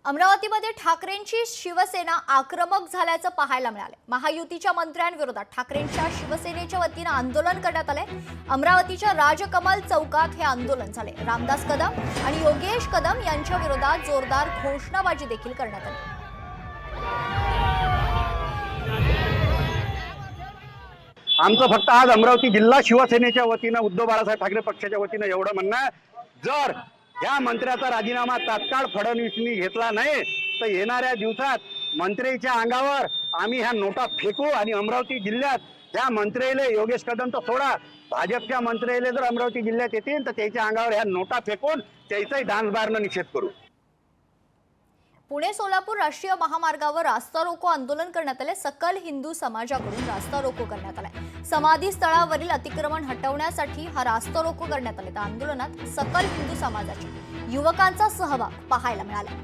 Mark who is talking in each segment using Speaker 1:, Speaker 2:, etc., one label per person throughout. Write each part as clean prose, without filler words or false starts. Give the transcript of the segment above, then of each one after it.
Speaker 1: अमरावतीमध्ये ठाकरेंची शिवसेना आक्रमक झाल्याचं पाहायला मिळाले। महायुतीच्या मंत्र्यांविरोधात ठाकरेंच्या शिवसेनेच्या वतीने आंदोलन करण्यात आले। अमरावतीच्या राजकमल चौकात हे आंदोलन झाले। रामदास कदम आणि योगेश कदम यांच्या विरोधात जोरदार घोषणाबाजी देखील करण्यात आली।
Speaker 2: आमचं फक्त आज अमरावती जिल्हा शिवसेनेच्या वतीने उद्धव बाळासाहेब ठाकरे पक्षाच्या वतीने एवढं म्हणणं आहे, जर या मंत्र्याचा राजीनामा तात्काळ फडणवीसांनी घेतला नाही तर येणाऱ्या दिवसात मंत्र्याच्या अंगावर आम्ही ह्या नोटा फेकू आणि अमरावती जिल्ह्यात ह्या मंत्र्याले योगेश कदम तर सोडा, भाजपच्या मंत्र्याले जर अमरावती जिल्ह्यात येतील तर त्याच्या अंगावर ह्या नोटा फेकून त्याचाही डान्स बारनं निषेध करू।
Speaker 1: पुणे सोलापूर राष्ट्रीय महामार्गावर रास्ता रोको आंदोलन करण्यात आले। सकल हिंदू समाजाकडून रास्ता रोको करण्यात आलाय। समाधी स्थळावरील अतिक्रमण हटवण्यासाठी हा रास्ता रोको करण्यात आले। त्या आंदोलनात सकल हिंदू समाजाच्या युवकांचा सहभाग पाहायला मिळाला।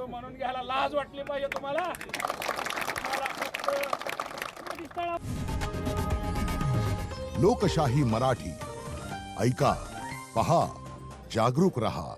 Speaker 3: म्हणून घ्यायला लाज वाटली पाहिजे तुम्हाला।
Speaker 4: लोकशाही मराठी ऐका, पहा, जागरूक रहा।